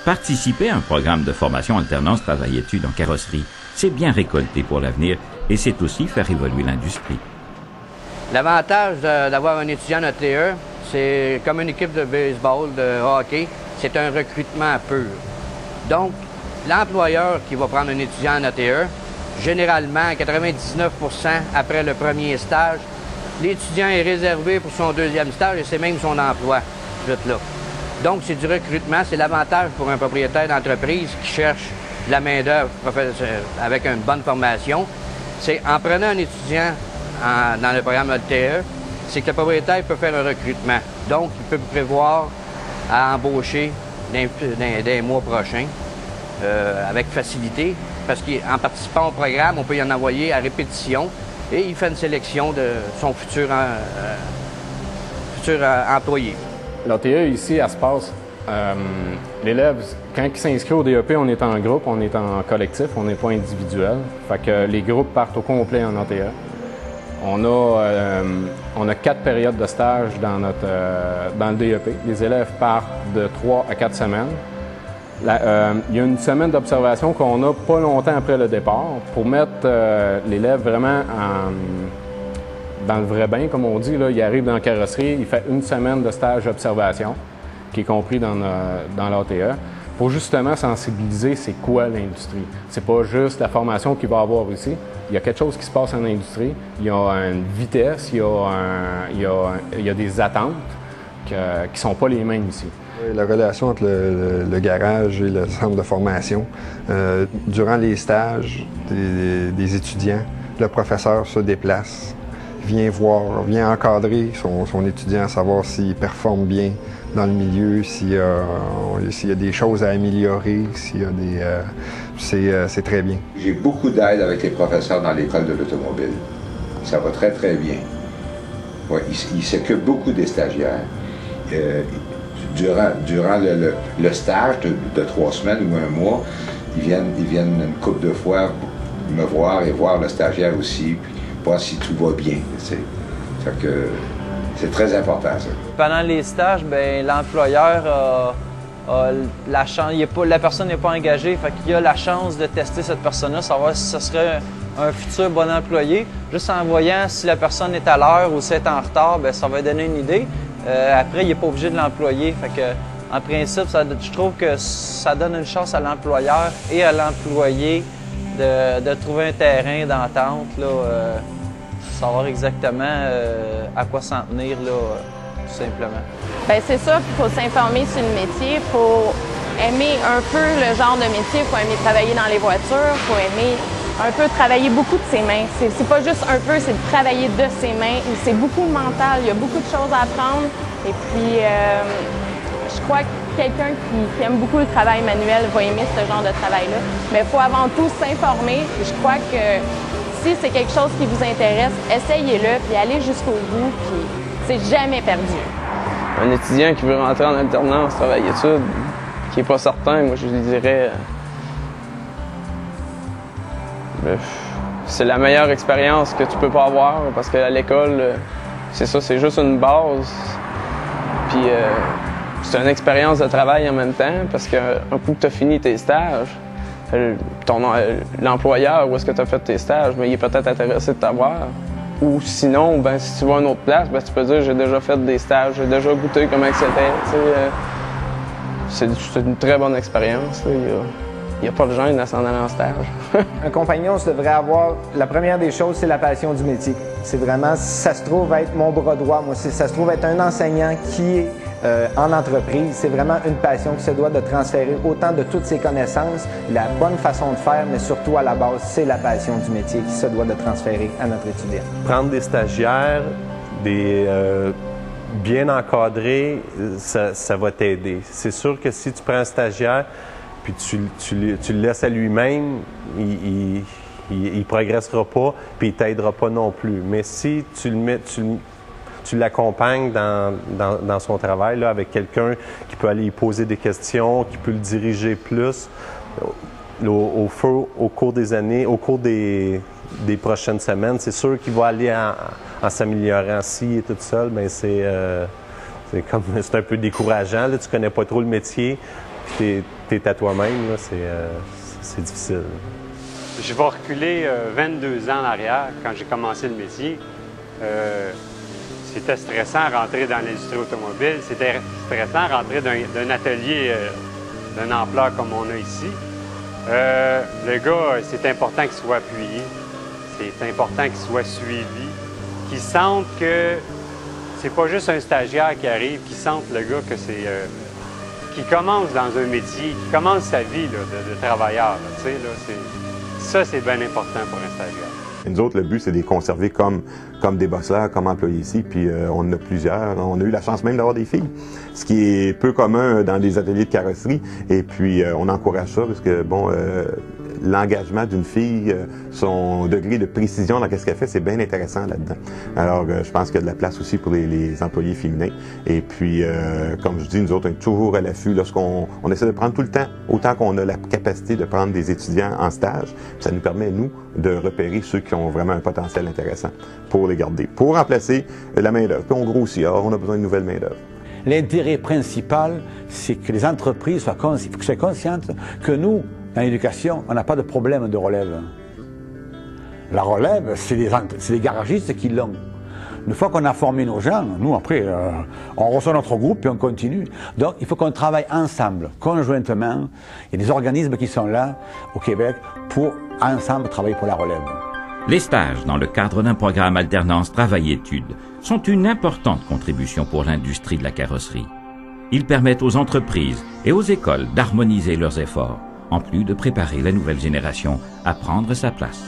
Participer à un programme de formation alternance travail-études en carrosserie, c'est bien récolter pour l'avenir et c'est aussi faire évoluer l'industrie. L'avantage d'avoir un étudiant en ATE, c'est comme une équipe de baseball, de hockey, c'est un recrutement pur. Donc, l'employeur qui va prendre un étudiant en ATE, généralement, 99% après le premier stage, l'étudiant est réservé pour son deuxième stage et c'est même son emploi, juste là. Donc, c'est du recrutement, c'est l'avantage pour un propriétaire d'entreprise qui cherche de la main-d'œuvre avec une bonne formation. C'est en prenant un étudiant dans le programme ATE, c'est que le propriétaire peut faire un recrutement. Donc, il peut prévoir à embaucher dans les mois prochains avec facilité, parce qu'en participant au programme, on peut y en envoyer à répétition et il fait une sélection de son futur employé. L'ATE ici, elle se passe. L'élève, quand il s'inscrit au DEP, on est en groupe, on est en collectif, on n'est pas individuel. Fait que les groupes partent au complet en ATE. On a 4 périodes de stage dans le DEP. Les élèves partent de 3 à 4 semaines. Il y a une semaine d'observation qu'on a pas longtemps après le départ pour mettre l'élève vraiment dans le vrai bain, comme on dit. Là, il arrive dans la carrosserie, il fait une semaine de stage d'observation, qui est compris dans l'ATE, pour justement sensibiliser c'est quoi l'industrie. C'est pas juste la formation qu'il va avoir ici. Il y a quelque chose qui se passe en industrie. Il y a une vitesse, il y a des attentes qui ne sont pas les mêmes ici. La relation entre le garage et le centre de formation, durant les stages des étudiants, le professeur se déplace, vient encadrer son étudiant, savoir s'il performe bien dans le milieu, s'il y a des choses à améliorer, c'est très bien. J'ai beaucoup d'aide avec les professeurs dans l'école de l'automobile. Ça va très, très bien. Ouais, ils s'occupent beaucoup des stagiaires. Durant le stage de 3 semaines ou 1 mois, ils viennent une couple de fois me voir et voir le stagiaire aussi, puis voir si tout va bien. Fait que c'est très important, ça. Pendant les stages, l'employeur a la chance, la personne n'est pas engagée, fait qu'il a la chance de tester cette personne-là, savoir si ce serait un futur bon employé. Juste en voyant si la personne est à l'heure ou si elle est en retard, ça va donner une idée. Après, il n'est pas obligé de l'employer. Fait que, en principe, je trouve que ça donne une chance à l'employeur et à l'employé de trouver un terrain d'entente, savoir exactement à quoi s'en tenir, tout simplement. Bien, c'est sûr qu'il faut s'informer sur le métier, il faut aimer un peu le genre de métier, il faut aimer travailler dans les voitures, il faut aimer un peu travailler beaucoup de ses mains. C'est pas juste un peu, c'est de travailler de ses mains. C'est beaucoup mental, il y a beaucoup de choses à apprendre. Et puis, je crois que quelqu'un qui aime beaucoup le travail manuel va aimer ce genre de travail-là. Mais il faut avant tout s'informer. Je crois que si c'est quelque chose qui vous intéresse, essayez-le, puis allez jusqu'au bout, puis c'est jamais perdu. Un étudiant qui veut rentrer en alternance travail-études, qui n'est pas certain, moi je lui dirais... c'est la meilleure expérience que tu peux pas avoir, parce qu'à l'école, c'est ça, c'est juste une base. Puis c'est une expérience de travail en même temps, parce qu'un coup que tu as fini tes stages, l'employeur où est-ce que tu as fait tes stages, il est peut-être intéressé de t'avoir. Ou sinon, si tu vas à une autre place, tu peux dire j'ai déjà fait des stages, j'ai déjà goûté comment c'était. C'est une très bonne expérience. Il n'y a pas de gêne à s'en aller en stage. Un compagnon devrait avoir, la première des choses, c'est la passion du métier. C'est vraiment, ça se trouve être mon bras droit, moi, ça se trouve être un enseignant qui est en entreprise. C'est vraiment une passion qui se doit de transférer autant de toutes ses connaissances, la bonne façon de faire, mais surtout à la base, c'est la passion du métier qui se doit de transférer à notre étudiant. Prendre des stagiaires, bien encadrés, ça va t'aider. C'est sûr que si tu prends un stagiaire, puis tu le laisses à lui-même, il progressera pas, puis il t'aidera pas non plus. Mais si tu l'accompagnes dans son travail, là, avec quelqu'un qui peut aller y poser des questions, qui peut le diriger plus, au cours des années, au cours des prochaines semaines, c'est sûr qu'il va aller en s'améliorant. S'il est tout seul, c'est un peu décourageant. Là, tu connais pas trop le métier. puis t'es à toi-même, là, c'est difficile. Je vais reculer 22 ans en arrière, quand j'ai commencé le métier. C'était stressant rentrer dans l'industrie automobile. C'était stressant rentrer d'un atelier d'une ampleur comme on a ici. Le gars, c'est important qu'il soit appuyé. C'est important qu'il soit suivi. Qu'il sente que c'est pas juste un stagiaire qui arrive, qu'il sente le gars que c'est... qu'il commence dans un métier, qu'il commence sa vie là, de travailleur. Ça, c'est bien important pour un stagiaire. Et nous autres, le but, c'est de les conserver comme des bosseurs, comme employés ici, puis on en a plusieurs. On a eu la chance même d'avoir des filles, ce qui est peu commun dans des ateliers de carrosserie. Et puis, on encourage ça parce que, bon, l'engagement d'une fille, son degré de précision dans ce qu'elle fait, c'est bien intéressant là-dedans. Alors, je pense qu'il y a de la place aussi pour les employés féminins. Et puis, comme je dis, nous autres, on est toujours à l'affût lorsqu'on essaie de prendre tout le temps, autant qu'on a la capacité de prendre des étudiants en stage. Ça nous permet, nous, de repérer ceux qui ont vraiment un potentiel intéressant pour les garder, pour remplacer la main-d'œuvre. Puis on grossit, alors on a besoin de nouvelles main-d'œuvre. L'intérêt principal, c'est que les entreprises soient conscientes que nous, dans l'éducation, on n'a pas de problème de relève. La relève, c'est les garagistes qui l'ont. Une fois qu'on a formé nos gens, nous après, on reçoit notre groupe et on continue. Donc il faut qu'on travaille ensemble, conjointement. Il y a des organismes qui sont là, au Québec, pour ensemble travailler pour la relève. Les stages dans le cadre d'un programme alternance travail-études sont une importante contribution pour l'industrie de la carrosserie. Ils permettent aux entreprises et aux écoles d'harmoniser leurs efforts, en plus de préparer la nouvelle génération à prendre sa place.